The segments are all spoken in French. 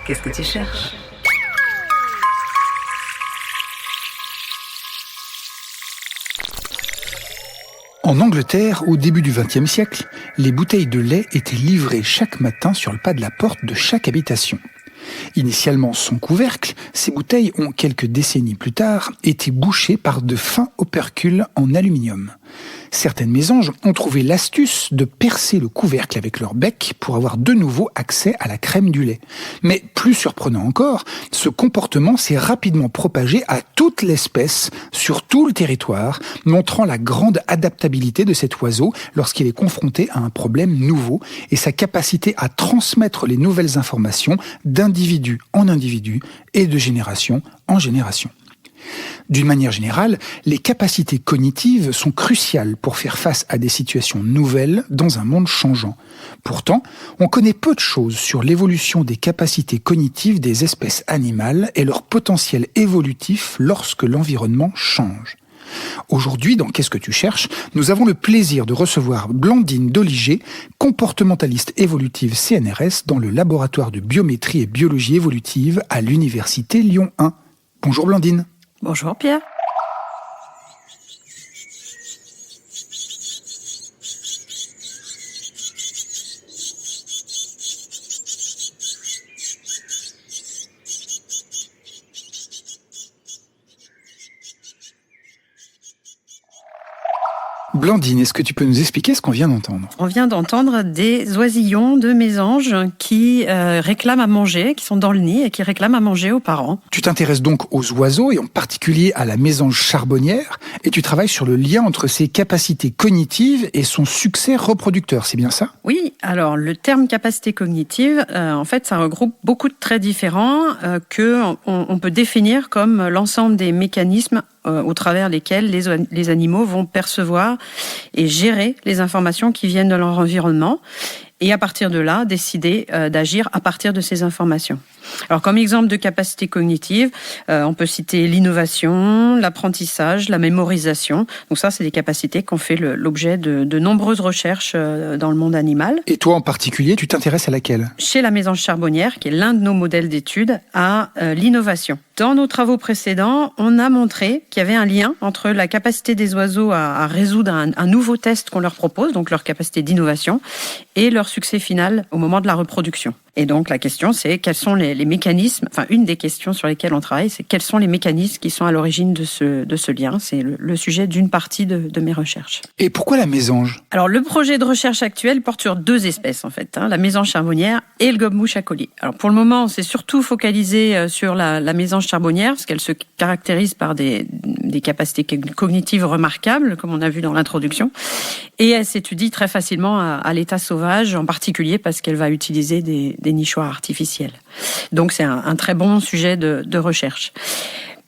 Qu'est-ce que tu cherches? En Angleterre, au début du XXe siècle, les bouteilles de lait étaient livrées chaque matin sur le pas de la porte de chaque habitation. Initialement sans couvercle, ces bouteilles ont, quelques décennies plus tard, été bouchées par de fins opercules en aluminium. Certaines mésanges ont trouvé l'astuce de percer le couvercle avec leur bec pour avoir de nouveau accès à la crème du lait. Mais plus surprenant encore, ce comportement s'est rapidement propagé à toute l'espèce, sur tout le territoire, montrant la grande adaptabilité de cet oiseau lorsqu'il est confronté à un problème nouveau et sa capacité à transmettre les nouvelles informations d'individu en individu et de génération en génération. D'une manière générale, les capacités cognitives sont cruciales pour faire face à des situations nouvelles dans un monde changeant. Pourtant, on connaît peu de choses sur l'évolution des capacités cognitives des espèces animales et leur potentiel évolutif lorsque l'environnement change. Aujourd'hui, dans Qu'est-ce que tu cherches, nous avons le plaisir de recevoir Blandine Doligé, comportementaliste évolutive CNRS dans le laboratoire de biométrie et biologie évolutive à l'Université Lyon 1. Bonjour Blandine. Bonjour Pierre. Blandine, est-ce que tu peux nous expliquer ce qu'on vient d'entendre ? On vient d'entendre des oisillons de mésanges qui réclament à manger, qui sont dans le nid et qui réclament à manger aux parents. Tu t'intéresses donc aux oiseaux et en particulier à la mésange charbonnière et tu travailles sur le lien entre ses capacités cognitives et son succès reproducteur, c'est bien ça ? Oui, alors le terme capacité cognitive, en fait, ça regroupe beaucoup de traits différents que on peut définir comme l'ensemble des mécanismes au travers lesquels les animaux vont percevoir et gérer les informations qui viennent de leur environnement et à partir de là, décider d'agir à partir de ces informations. Alors comme exemple de capacité cognitive, on peut citer l'innovation, l'apprentissage, la mémorisation. Donc ça, c'est des capacités qui ont fait l'objet de nombreuses recherches dans le monde animal. Et toi en particulier, tu t'intéresses à laquelle ? Chez la mésange charbonnière, qui est l'un de nos modèles d'études, à l'innovation. Dans nos travaux précédents, on a montré qu'il y avait un lien entre la capacité des oiseaux à résoudre un nouveau test qu'on leur propose, donc leur capacité d'innovation, et leur succès final au moment de la reproduction. Et donc la question, c'est quels sont les mécanismes, enfin une des questions sur lesquelles on travaille, c'est quels sont les mécanismes qui sont à l'origine de ce lien. C'est le sujet d'une partie de mes recherches. Et pourquoi la mésange ? Alors le projet de recherche actuel porte sur deux espèces en fait, la mésange charbonnière et le gobe-mouche à collier. Alors pour le moment, on s'est surtout focalisé sur la mésange charbonnière, parce qu'elle se caractérise par des capacités cognitives remarquables, comme on a vu dans l'introduction, et elle s'étudie très facilement à l'état sauvage, en particulier parce qu'elle va utiliser des nichoirs artificiels. Donc c'est un très bon sujet de recherche.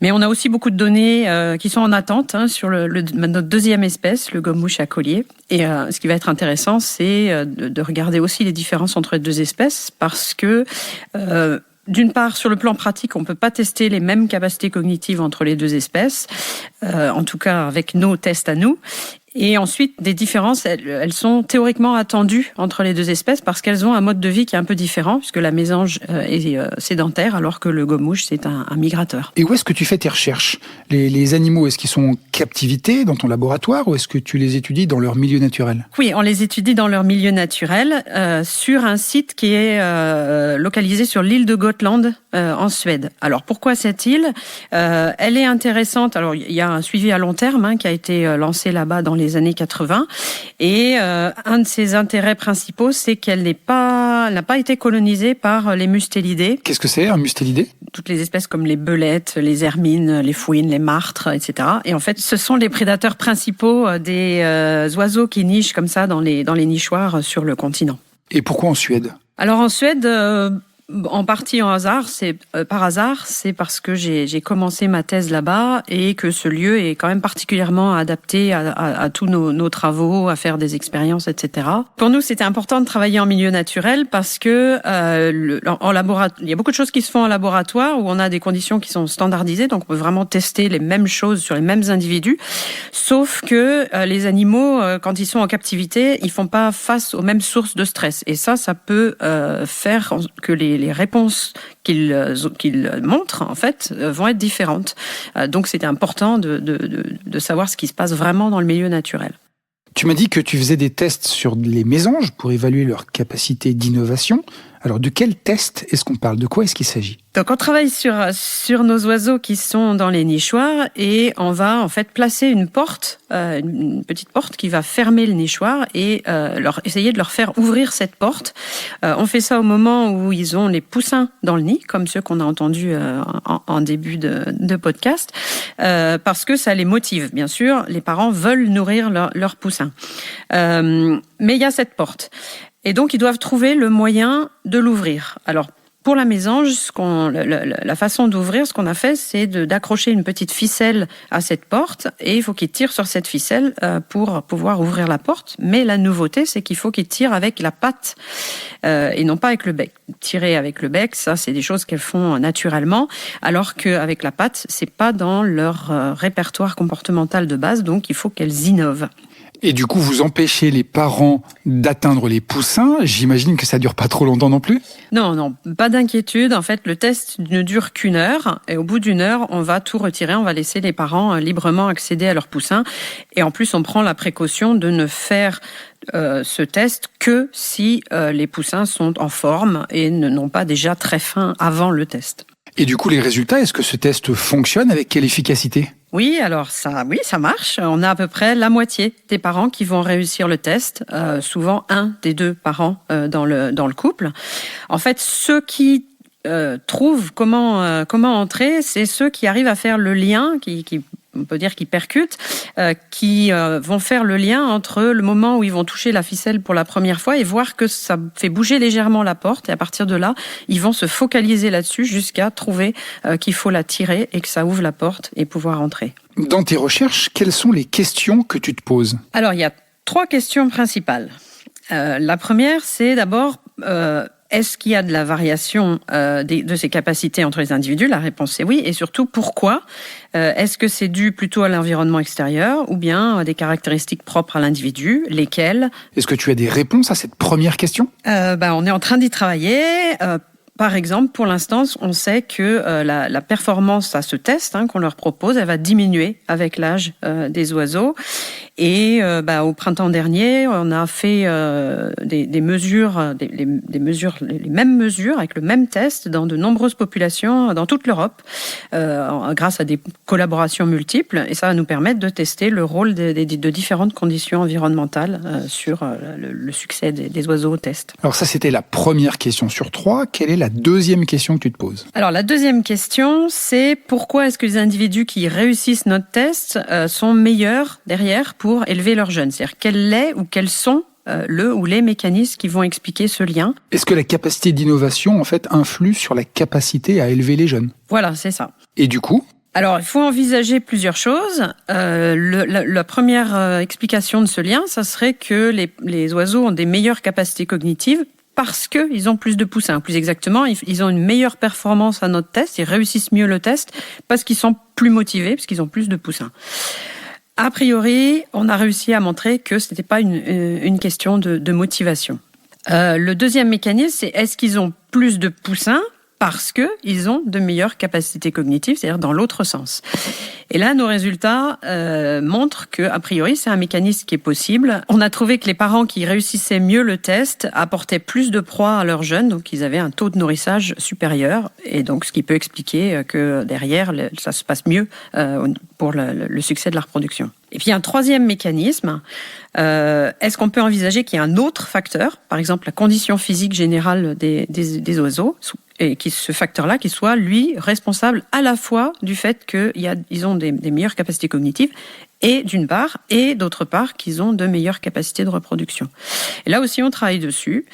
Mais on a aussi beaucoup de données qui sont en attente sur notre deuxième espèce, le gobe-mouche à collier. Et ce qui va être intéressant, c'est de regarder aussi les différences entre les deux espèces, parce que d'une part, sur le plan pratique, on ne peut pas tester les mêmes capacités cognitives entre les deux espèces, en tout cas avec nos tests à nous. Et ensuite, des différences, elles sont théoriquement attendues entre les deux espèces parce qu'elles ont un mode de vie qui est un peu différent, puisque la mésange est sédentaire alors que le gobe-mouche, c'est un migrateur. Et où est-ce que tu fais tes recherches ? Les animaux, est-ce qu'ils sont en captivité dans ton laboratoire ou est-ce que tu les étudies dans leur milieu naturel ? Oui, on les étudie dans leur milieu naturel sur un site qui est localisé sur l'île de Gotland en Suède. Alors pourquoi cette île ? Elle est intéressante. Alors il y a un suivi à long terme qui a été lancé là-bas dans les années 80 et un de ses intérêts principaux, c'est qu'elle n'a pas été colonisée par les mustélidés. Qu'est-ce que c'est un mustélidé ? Toutes les espèces comme les belettes, les hermines, les fouines, les martres, etc. Et en fait, ce sont les prédateurs principaux des oiseaux qui nichent comme ça dans les nichoirs sur le continent. Et pourquoi en Suède ? Alors en Suède, en partie par hasard, c'est parce que j'ai commencé ma thèse là-bas et que ce lieu est quand même particulièrement adapté à tous nos travaux, à faire des expériences, etc. Pour nous, c'était important de travailler en milieu naturel parce que il y a beaucoup de choses qui se font en laboratoire où on a des conditions qui sont standardisées, donc on peut vraiment tester les mêmes choses sur les mêmes individus, sauf que les animaux, quand ils sont en captivité, ils font pas face aux mêmes sources de stress. Et ça peut faire que les les réponses qu'ils montrent, en fait, vont être différentes. Donc, c'était important de savoir ce qui se passe vraiment dans le milieu naturel. Tu m'as dit que tu faisais des tests sur les mésanges pour évaluer leur capacité d'innovation. Alors, de quel test est-ce qu'on parle? De quoi est-ce qu'il s'agit? Donc, on travaille sur nos oiseaux qui sont dans les nichoirs et on va en fait placer une porte, une petite porte qui va fermer le nichoir et essayer de leur faire ouvrir cette porte. On fait ça au moment où ils ont les poussins dans le nid, comme ceux qu'on a entendus en début de podcast, parce que ça les motive. Bien sûr, les parents veulent nourrir leurs poussins. Mais il y a cette porte. Et donc, ils doivent trouver le moyen de l'ouvrir. Alors, pour la mésange, la façon d'ouvrir, ce qu'on a fait, c'est d'accrocher une petite ficelle à cette porte et il faut qu'ils tirent sur cette ficelle pour pouvoir ouvrir la porte. Mais la nouveauté, c'est qu'il faut qu'ils tirent avec la patte et non pas avec le bec. Tirer avec le bec, ça, c'est des choses qu'elles font naturellement, alors qu'avec la patte, c'est pas dans leur répertoire comportemental de base, donc il faut qu'elles innovent. Et du coup, vous empêchez les parents d'atteindre les poussins. J'imagine que ça dure pas trop longtemps non plus? Non, pas d'inquiétude. En fait, le test ne dure qu'1 heure. Et au bout d'1 heure, on va tout retirer. On va laisser les parents librement accéder à leurs poussins. Et en plus, on prend la précaution de ne faire ce test que si les poussins sont en forme et n'ont pas déjà très faim avant le test. Et du coup, les résultats, est-ce que ce test fonctionne? Avec quelle efficacité? Oui, alors ça marche. On a à peu près la moitié des parents qui vont réussir le test. Souvent, un des 2 parents dans le couple. En fait, ceux qui trouvent comment entrer, c'est ceux qui arrivent à faire le lien, on peut dire qu'ils percutent, qui vont faire le lien entre le moment où ils vont toucher la ficelle pour la première fois et voir que ça fait bouger légèrement la porte. Et à partir de là, ils vont se focaliser là-dessus jusqu'à trouver qu'il faut la tirer et que ça ouvre la porte et pouvoir entrer. Dans tes recherches, quelles sont les questions que tu te poses? Alors, il y a 3 questions principales. La première, c'est d'abord... est-ce qu'il y a de la variation de ces capacités entre les individus? La réponse est oui. Et surtout, pourquoi? Est-ce que c'est dû plutôt à l'environnement extérieur ou bien à des caractéristiques propres à l'individu? Lesquelles? Est-ce que tu as des réponses à cette première question? On est en train d'y travailler. Par exemple, pour l'instant, on sait que la performance à ce test qu'on leur propose, elle va diminuer avec l'âge des oiseaux. Et au printemps dernier, on a fait des mesures, les mêmes mesures avec le même test dans de nombreuses populations dans toute l'Europe, grâce à des collaborations multiples. Et ça va nous permettre de tester le rôle de différentes conditions environnementales sur le succès des oiseaux au test. Alors ça, c'était la première question sur 3. Quelle est la deuxième question que tu te poses? Alors la deuxième question, c'est pourquoi est-ce que les individus qui réussissent notre test sont meilleurs derrière pour élever leurs jeunes? C'est-à-dire quels est ou quels sont le ou les mécanismes qui vont expliquer ce lien? Est-ce que la capacité d'innovation, en fait, influe sur la capacité à élever les jeunes? Voilà, c'est ça. Et du coup? Alors, il faut envisager plusieurs choses. La première explication de ce lien, ça serait que les oiseaux ont des meilleures capacités cognitives parce qu'ils ont plus de poussins. Plus exactement, ils ont une meilleure performance à notre test, ils réussissent mieux le test parce qu'ils sont plus motivés, parce qu'ils ont plus de poussins. A priori, on a réussi à montrer que ce n'était pas une question de motivation. Le deuxième mécanisme, c'est est-ce qu'ils ont plus de poussins parce qu'ils ont de meilleures capacités cognitives, c'est-à-dire dans l'autre sens. Et là, nos résultats montrent que, a priori, c'est un mécanisme qui est possible. On a trouvé que les parents qui réussissaient mieux le test apportaient plus de proies à leurs jeunes, donc ils avaient un taux de nourrissage supérieur, et donc ce qui peut expliquer que derrière, ça se passe mieux pour le succès de la reproduction. Et puis un troisième mécanisme, est-ce qu'on peut envisager qu'il y a un autre facteur, par exemple la condition physique générale des oiseaux, et ce facteur-là qui soit, lui, responsable à la fois du fait qu'ils ont des meilleures capacités cognitives, et d'une part, et d'autre part, qu'ils ont de meilleures capacités de reproduction. Et là aussi, on travaille dessus.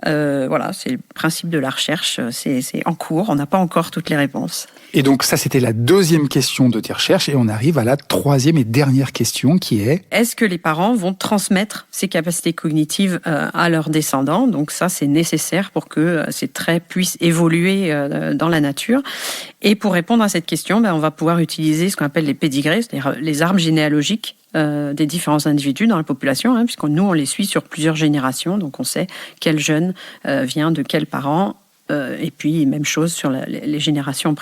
Voilà, c'est le principe de la recherche, c'est en cours, on n'a pas encore toutes les réponses. Et donc ça, c'était la deuxième question de tes recherches, et on arrive à la troisième et dernière question qui est... Est-ce que les parents vont transmettre ces capacités cognitives à leurs descendants? Donc ça, c'est nécessaire pour que ces traits puissent évoluer dans la nature. Et pour répondre à cette question, on va pouvoir utiliser ce qu'on appelle les pédigrés, c'est-à-dire les arbres généalogiques des différents individus dans la population, puisque nous, on les suit sur plusieurs générations, donc on sait quel jeune vient de quels parents Et puis, même chose sur les générations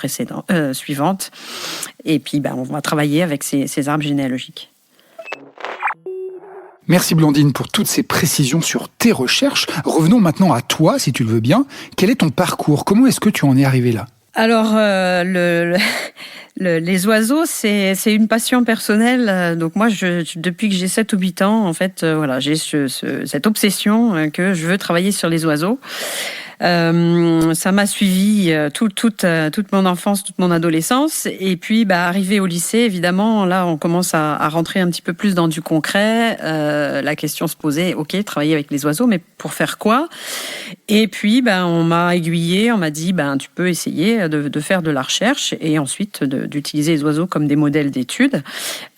suivantes. Et puis, on va travailler avec ces arbres généalogiques. Merci Blandine pour toutes ces précisions sur tes recherches. Revenons maintenant à toi, si tu le veux bien. Quel est ton parcours ? Comment est-ce que tu en es arrivé là ? Alors, les oiseaux, c'est une passion personnelle. Donc moi, depuis que j'ai 7 ou 8 ans, en fait, j'ai cette obsession que je veux travailler sur les oiseaux. Ça m'a suivi toute mon enfance, toute mon adolescence. Et puis, arrivé au lycée, évidemment, là, on commence à rentrer un petit peu plus dans du concret. La question se posait, ok, travailler avec les oiseaux, mais pour faire quoi ? Et puis, on m'a aiguillé, on m'a dit, tu peux essayer de faire de la recherche et ensuite d'utiliser les oiseaux comme des modèles d'études.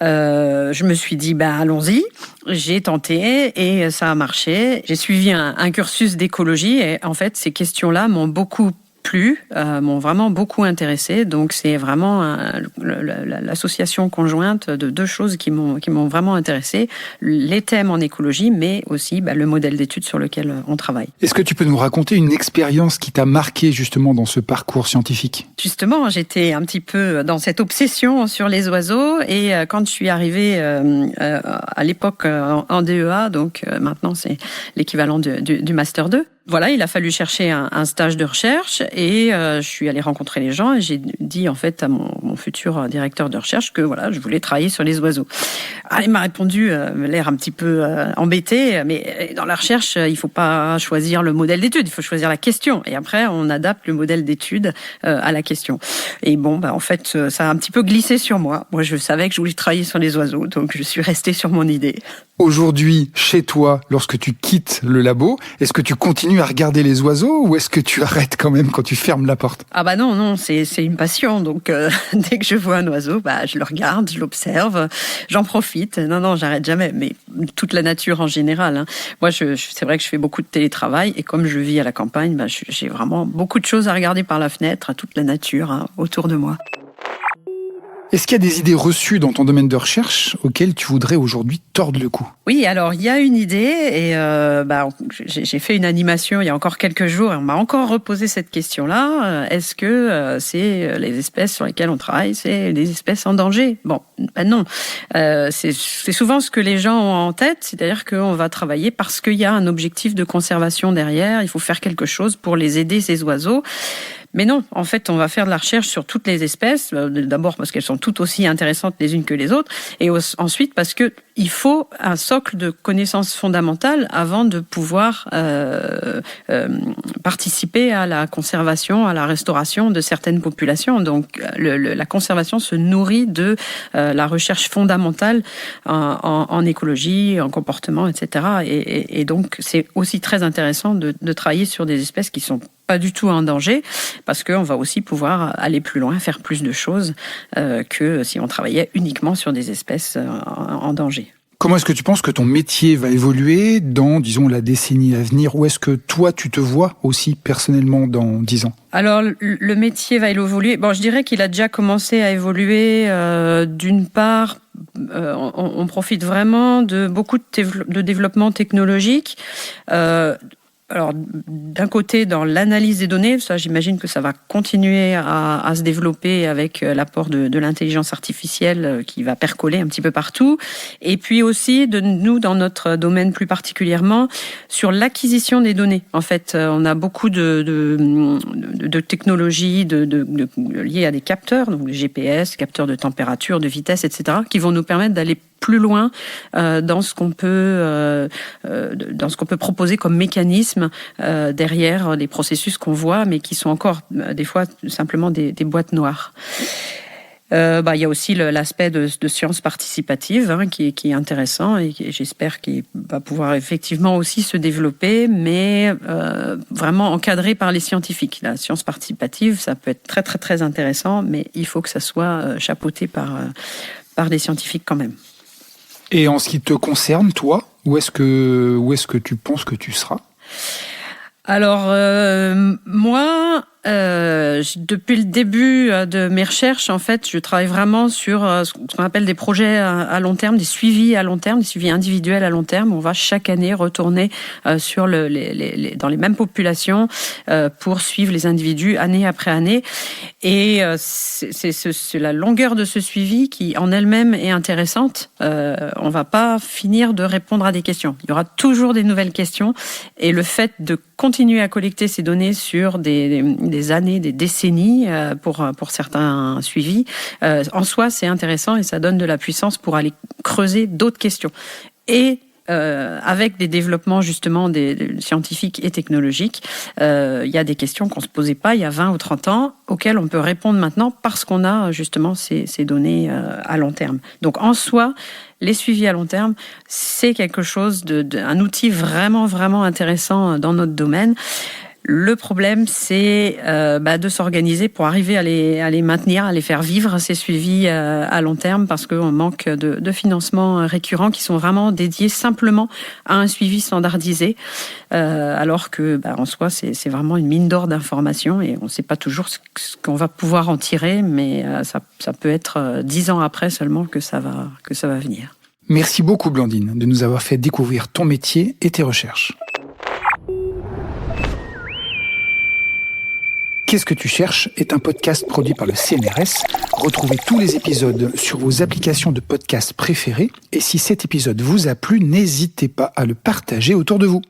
Je me suis dit, allons-y. J'ai tenté et ça a marché. J'ai suivi un cursus d'écologie et en fait, ces questions-là m'ont beaucoup plu, m'ont vraiment beaucoup intéressé. Donc, c'est vraiment l'association conjointe de deux choses qui m'ont vraiment intéressé. Les thèmes en écologie, mais aussi le modèle d'études sur lequel on travaille. Est-ce que tu peux nous raconter une expérience qui t'a marqué justement dans ce parcours scientifique ? Justement, j'étais un petit peu dans cette obsession sur les oiseaux et quand je suis arrivée à l'époque en DEA, donc maintenant c'est l'équivalent du Master 2, voilà, il a fallu chercher un stage de recherche et je suis allée rencontrer les gens et j'ai dit en fait à mon futur directeur de recherche que voilà, je voulais travailler sur les oiseaux. Il m'a répondu, l'air un petit peu embêté, mais dans la recherche, il faut pas choisir le modèle d'étude, il faut choisir la question et après on adapte le modèle d'étude à la question. Et en fait, ça a un petit peu glissé sur moi. Moi, je savais que je voulais travailler sur les oiseaux, donc je suis restée sur mon idée. Aujourd'hui, chez toi, lorsque tu quittes le labo, est-ce que tu continues à regarder les oiseaux ou est-ce que tu arrêtes quand même quand tu fermes la porte ? Non, c'est une passion. Donc, dès que je vois un oiseau, je le regarde, je l'observe, j'en profite. Non, j'arrête jamais. Mais toute la nature en général. Hein. Moi, c'est vrai que je fais beaucoup de télétravail et comme je vis à la campagne, j'ai vraiment beaucoup de choses à regarder par la fenêtre, à toute la nature autour de moi. Est-ce qu'il y a des idées reçues dans ton domaine de recherche auxquelles tu voudrais aujourd'hui tordre le cou ? Oui, alors il y a une idée et j'ai fait une animation il y a encore quelques jours et on m'a encore reposé cette question-là. Est-ce que c'est les espèces sur lesquelles on travaille, c'est des espèces en danger ? Bon, non. C'est souvent ce que les gens ont en tête, c'est-à-dire qu'on va travailler parce qu'il y a un objectif de conservation derrière, il faut faire quelque chose pour les aider, ces oiseaux. Mais non, en fait, on va faire de la recherche sur toutes les espèces. D'abord parce qu'elles sont toutes aussi intéressantes les unes que les autres, et ensuite parce que il faut un socle de connaissances fondamentales avant de pouvoir participer à la conservation, à la restauration de certaines populations. Donc, la conservation se nourrit de la recherche fondamentale en écologie, en comportement, etc. Et donc, c'est aussi très intéressant de travailler sur des espèces qui sont pas du tout en danger, parce qu'on va aussi pouvoir aller plus loin, faire plus de choses que si on travaillait uniquement sur des espèces en danger. Comment est-ce que tu penses que ton métier va évoluer dans, disons, la décennie à venir ? Où est-ce que toi, tu te vois aussi personnellement dans 10 ans ? Alors, le métier va évoluer. Bon, je dirais qu'il a déjà commencé à évoluer. D'une part, on profite vraiment de beaucoup de développement technologique. Alors, d'un côté, dans l'analyse des données, ça, j'imagine que ça va continuer à se développer avec l'apport de l'intelligence artificielle qui va percoler un petit peu partout. Et puis aussi, nous, dans notre domaine plus particulièrement, sur l'acquisition des données. En fait, on a beaucoup de technologies liées à des capteurs, donc les GPS, capteurs de température, de vitesse, etc., qui vont nous permettre d'aller plus loin dans ce qu'on peut proposer comme mécanisme derrière les processus qu'on voit, mais qui sont encore des fois simplement des boîtes noires. Il y a aussi l'aspect de sciences participatives qui est intéressant et j'espère qu'il va pouvoir effectivement aussi se développer, mais vraiment encadré par les scientifiques. La science participative, ça peut être très très très intéressant, mais il faut que ça soit chapeauté par des scientifiques quand même. Et en ce qui te concerne, toi, où est-ce que tu penses que tu seras ? Alors, moi, Depuis le début de mes recherches, en fait, je travaille vraiment sur ce qu'on appelle des projets à long terme, des suivis à long terme, des suivis individuels à long terme. On va chaque année retourner sur dans les mêmes populations pour suivre les individus année après année. Et c'est la longueur de ce suivi qui, en elle-même, est intéressante. On va pas finir de répondre à des questions. Il y aura toujours des nouvelles questions. Et le fait de continuer à collecter ces données sur des années, des décennies pour certains suivis, en soi, c'est intéressant et ça donne de la puissance pour aller creuser d'autres questions. Et avec des développements justement des scientifiques et technologiques, il y a des questions qu'on ne se posait pas il y a 20 ou 30 ans, auxquelles on peut répondre maintenant parce qu'on a justement ces données à long terme. Donc en soi, les suivis à long terme, c'est quelque chose un outil vraiment, vraiment intéressant dans notre domaine. Le problème, c'est de s'organiser pour arriver à les maintenir, à les faire vivre, ces suivis à long terme, parce qu'on manque de financements récurrents qui sont vraiment dédiés simplement à un suivi standardisé, alors que en soi, c'est vraiment une mine d'or d'informations et on ne sait pas toujours ce qu'on va pouvoir en tirer, mais ça peut être 10 ans après seulement que ça va venir. Merci beaucoup Blandine de nous avoir fait découvrir ton métier et tes recherches. Qu'est-ce que tu cherches est un podcast produit par le CNRS. Retrouvez tous les épisodes sur vos applications de podcast préférées et si cet épisode vous a plu, n'hésitez pas à le partager autour de vous.